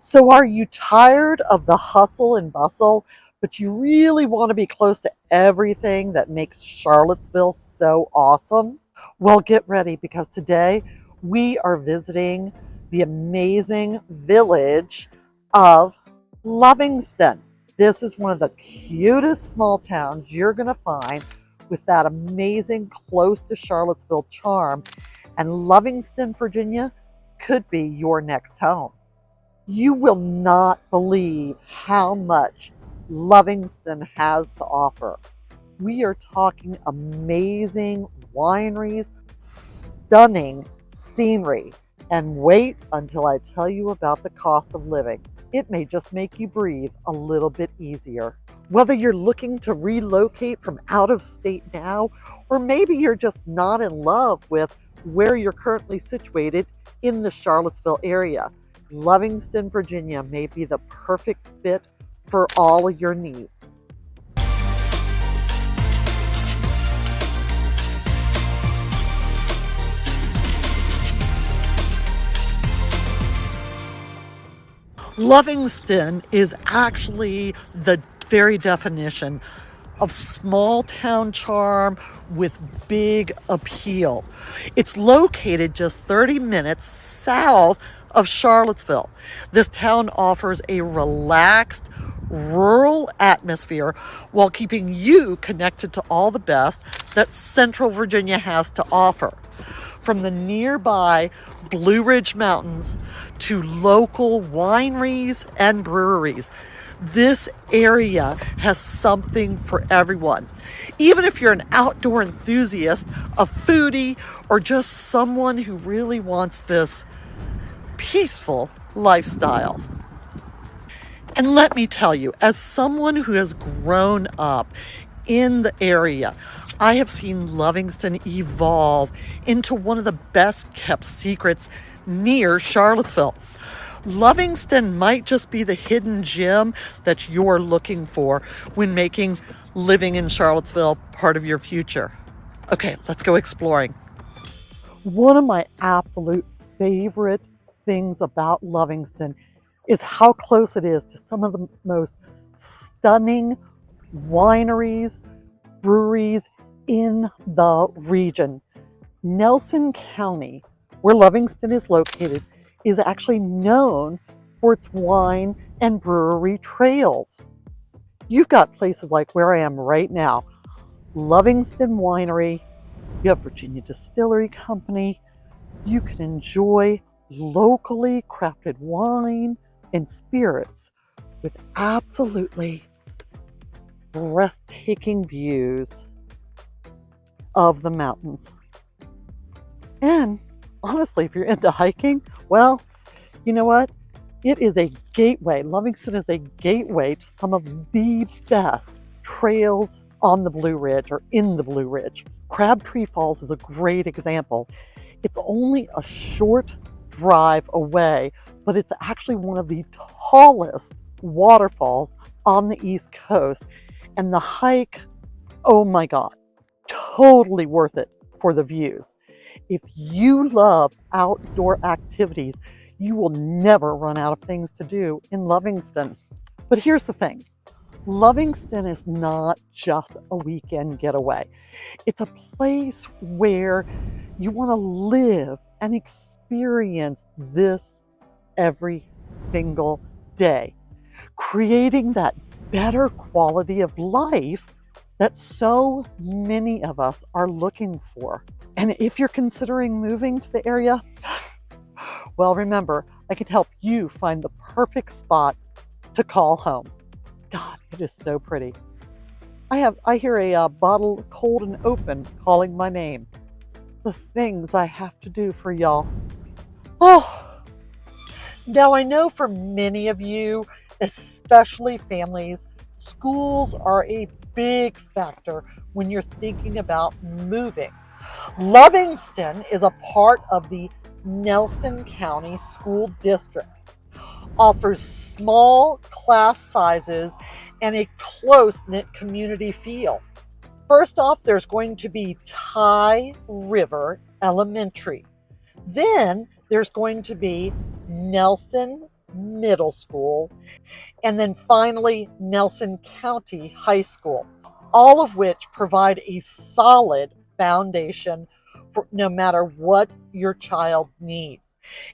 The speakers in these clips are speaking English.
So are you tired of the hustle and bustle, but you really want to be close to everything that makes Charlottesville so awesome? Well, get ready because today we are visiting the amazing village of Lovingston. This is one of the cutest small towns you're going to find with that amazing close to Charlottesville charm, and Lovingston, Virginia could be your next home. You will not believe how much Lovingston has to offer. We are talking amazing wineries, stunning scenery, and wait until I tell you about the cost of living. It may just make you breathe a little bit easier. Whether you're looking to relocate from out of state now, or maybe you're just not in love with where you're currently situated in the Charlottesville area, Lovingston, Virginia may be the perfect fit for all of your needs. Lovingston is actually the very definition of small town charm with big appeal. It's located just 30 minutes south of Charlottesville. This town offers a relaxed, rural atmosphere while keeping you connected to all the best that Central Virginia has to offer. From the nearby Blue Ridge Mountains to local wineries and breweries, this area has something for everyone. Even if you're an outdoor enthusiast, a foodie, or just someone who really wants this peaceful lifestyle. And let me tell you, as someone who has grown up in the area, I have seen Lovingston evolve into one of the best kept secrets near Charlottesville. Lovingston might just be the hidden gem that you're looking for when making living in Charlottesville part of your future. Okay, let's go exploring. One of my absolute favorite things about Lovingston is how close it is to some of the most stunning wineries, breweries in the region. Nelson County, where Lovingston is located, is actually known for its wine and brewery trails. You've got places like where I am right now, Lovingston Winery, you have Virginia Distillery Company. You can enjoy locally crafted wine and spirits with absolutely breathtaking views of the mountains. And honestly, if you're into hiking, well, you know what? It is a gateway. Lovingston is a gateway to some of the best trails on the Blue Ridge or in the Blue Ridge. Crabtree Falls is a great example. It's only a short drive away, but it's actually one of the tallest waterfalls on the East Coast. And the hike, oh my God, totally worth it for the views. If you love outdoor activities, you will never run out of things to do in Lovingston. But here's the thing. Livingston is not just a weekend getaway. It's a place where you want to live and experience this every single day, creating that better quality of life that so many of us are looking for. And if you're considering moving to the area, well, remember, I can help you find the perfect spot to call home. God, it is so pretty. I hear a bottle cold and open calling my name. The things I have to do for y'all. Oh, now I know for many of you, especially families, schools are a big factor when you're thinking about moving. Lovingston is a part of the Nelson County School District, offers small class sizes and a close-knit community feel. First off, there's going to be Tye River Elementary. Then there's going to be Nelson Middle School, and then finally Nelson County High School, all of which provide a solid foundation for no matter what your child needs.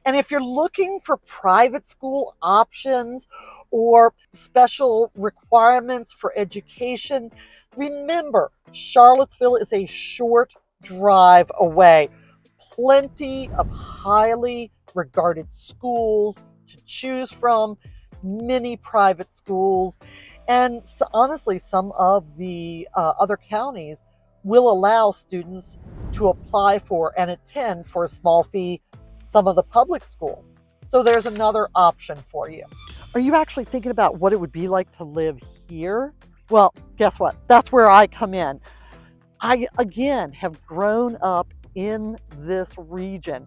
And if you're looking for private school options or special requirements for education, remember Charlottesville is a short drive away. Plenty of highly regarded schools to choose from, many private schools, and honestly, some of the other counties will allow students to apply for and attend for a small fee some of the public schools. So there's another option for you. Are you actually thinking about what it would be like to live here? Well, guess what? That's where I come in. I, again, have grown up in this region.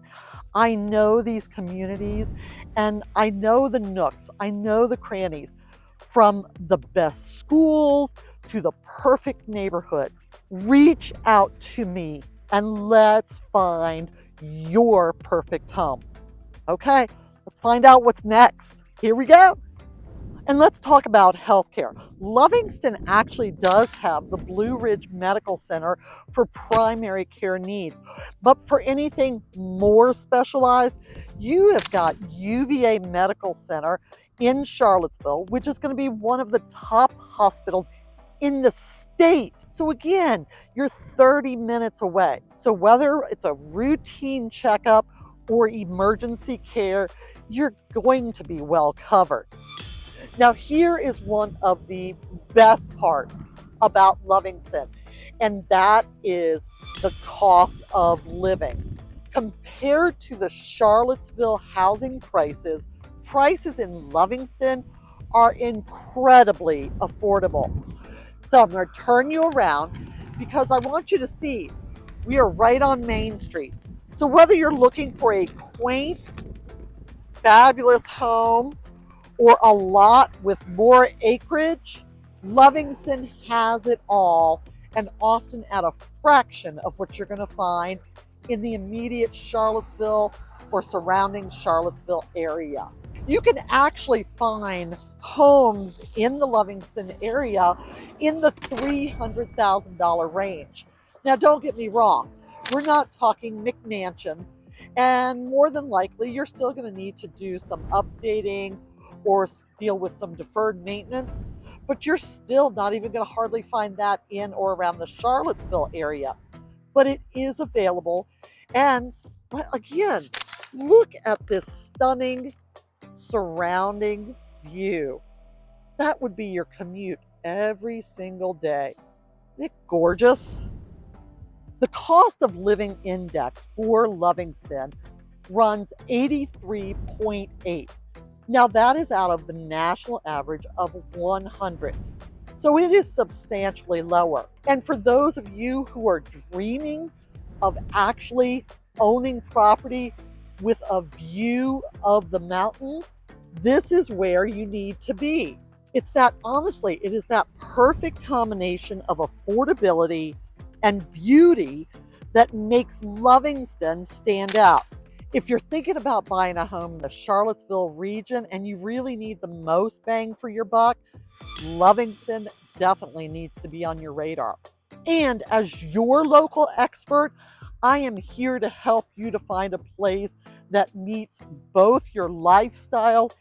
I know these communities and I know the nooks, I know the crannies, from the best schools to the perfect neighborhoods. Reach out to me and let's find your perfect home. Okay, let's find out what's next. Here we go. And let's talk about healthcare. Lovingston actually does have the Blue Ridge Medical Center for primary care needs. But for anything more specialized, you have got UVA Medical Center in Charlottesville, which is going to be one of the top hospitals in the state. So again, you're 30 minutes away. So whether it's a routine checkup or emergency care, you're going to be well covered. Now, here is one of the best parts about Lovingston, and that is the cost of living. Compared to the Charlottesville housing prices, prices in Lovingston are incredibly affordable. So I'm going to turn you around because I want you to see we are right on Main Street. So whether you're looking for a quaint, fabulous home, or a lot with more acreage, Lovingston has it all, and often at a fraction of what you're going to find in the immediate Charlottesville or surrounding Charlottesville area. You can actually find homes in the Lovingston area in the $300,000 range. Now, don't get me wrong, we're not talking McMansions, and more than likely, you're still going to need to do some updating or deal with some deferred maintenance, but you're still not even going to hardly find that in or around the Charlottesville area. But it is available. And again, look at this stunning surrounding view. That would be your commute every single day. Isn't it gorgeous? The cost of living index for Lovingston runs 83.8. Now that is out of the national average of 100. So it is substantially lower. And for those of you who are dreaming of actually owning property with a view of the mountains, this is where you need to be. It's that, honestly, it is that perfect combination of affordability and beauty that makes Lovingston stand out. If you're thinking about buying a home in the Charlottesville region and you really need the most bang for your buck, Lovingston definitely needs to be on your radar. And as your local expert, I am here to help you to find a place that meets both your lifestyle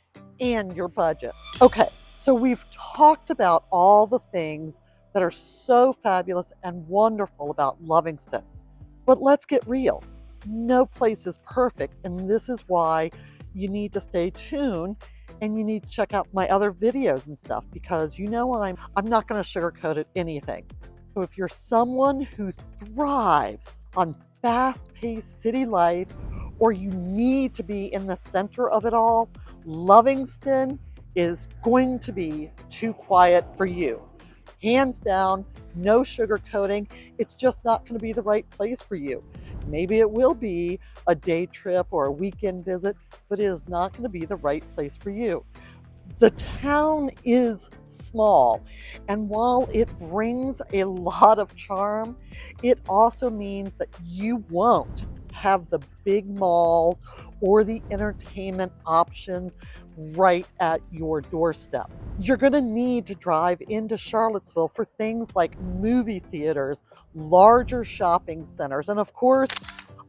and your budget. Okay, so we've talked about all the things that are so fabulous and wonderful about Lovingston. But let's get real. No place is perfect, and this is why you need to stay tuned and you need to check out my other videos and stuff, because you know I'm not going to sugarcoat it anything. So if you're someone who thrives on fast-paced city life, or you need to be in the center of it all, Lovingston is going to be too quiet for you. Hands down, no sugarcoating. It's just not going to be the right place for you. Maybe it will be a day trip or a weekend visit, but it is not going to be the right place for you. The town is small, and while it brings a lot of charm, it also means that you won't have the big malls or the entertainment options right at your doorstep. You're going to need to drive into Charlottesville for things like movie theaters, larger shopping centers, and of course,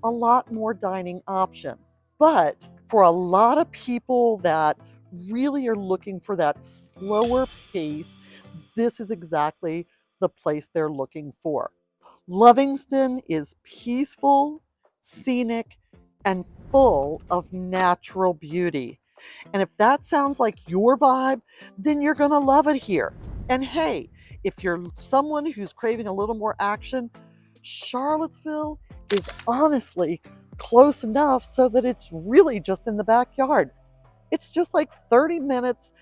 a lot more dining options. But for a lot of people that really are looking for that slower pace, this is exactly the place they're looking for. Lovingston is peaceful, scenic, and full of natural beauty. And if that sounds like your vibe, then you're going to love it here. And hey, if you're someone who's craving a little more action, Charlottesville is honestly close enough so that it's really just in the backyard. It's just like 30 minutes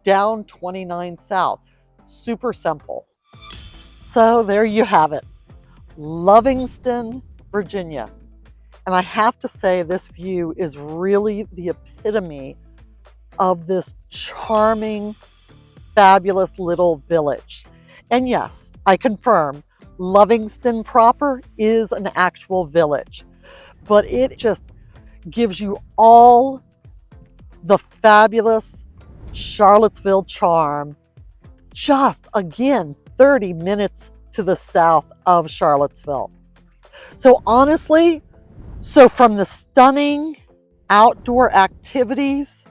down 29 South. Super simple. So there you have it. Lovingston, Virginia. And I have to say, this view is really the epitome of this charming, fabulous little village. And yes, I confirm, Lovingston proper is an actual village, but it just gives you all the fabulous Charlottesville charm, just again, 30 minutes to the south of Charlottesville. So honestly, from the stunning outdoor activities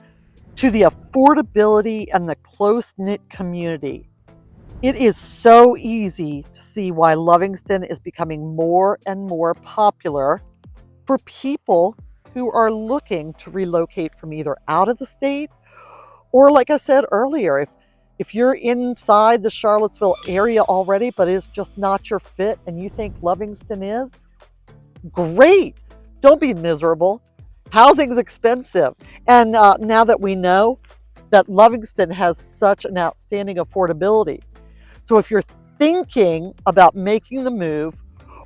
to the affordability and the close-knit community, it is so easy to see why Lovingston is becoming more and more popular for people who are looking to relocate from either out of the state or, like I said earlier, if you're inside the Charlottesville area already, but it's just not your fit and you think Lovingston is, great. Don't be miserable. Housing's expensive. And now that we know that Lovingston has such an outstanding affordability. So if you're thinking about making the move,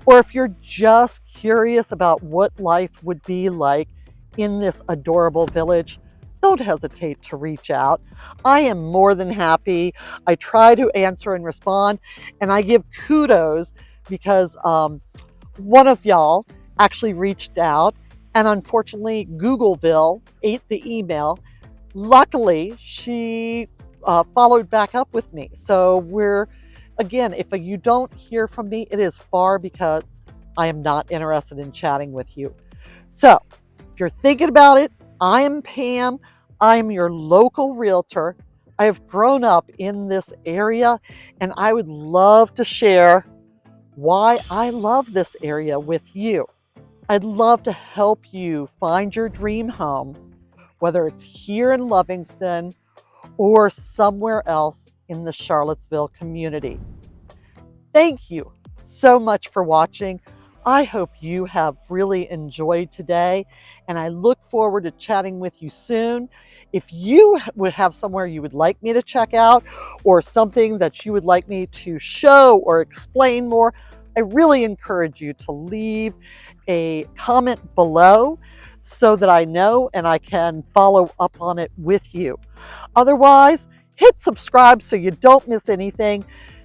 or if you're just curious about what life would be like in this adorable village, don't hesitate to reach out. I am more than happy. I try to answer and respond, and I give kudos because one of y'all actually reached out, and unfortunately Googleville ate the email. Luckily, she followed back up with me. So again, if you don't hear from me, it is far because I am not interested in chatting with you. So if you're thinking about it, I am Pam. I am your local realtor. I have grown up in this area, and I would love to share why I love this area with you. I'd love to help you find your dream home, whether it's here in Lovingston or somewhere else in the Charlottesville community. Thank you so much for watching. I hope you have really enjoyed today, and I look forward to chatting with you soon. If you would have somewhere you would like me to check out or something that you would like me to show or explain more, I really encourage you to leave a comment below so that I know and I can follow up on it with you. Otherwise, hit subscribe so you don't miss anything.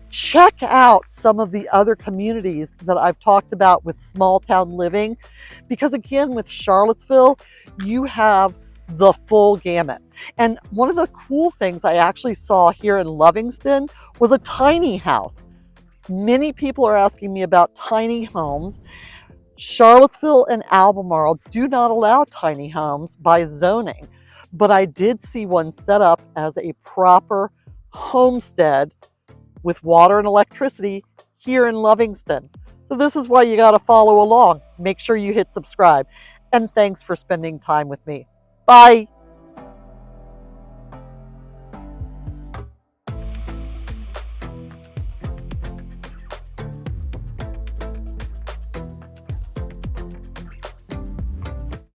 Check out some of the other communities that I've talked about with small town living, because again, with Charlottesville, you have the full gamut. And one of the cool things I actually saw here in Lovingston was a tiny house. Many people are asking me about tiny homes. Charlottesville and Albemarle do not allow tiny homes by zoning, but I did see one set up as a proper homestead with water and electricity here in Lovingston. So this is why you got to follow along. Make sure you hit subscribe. And thanks for spending time with me. Bye.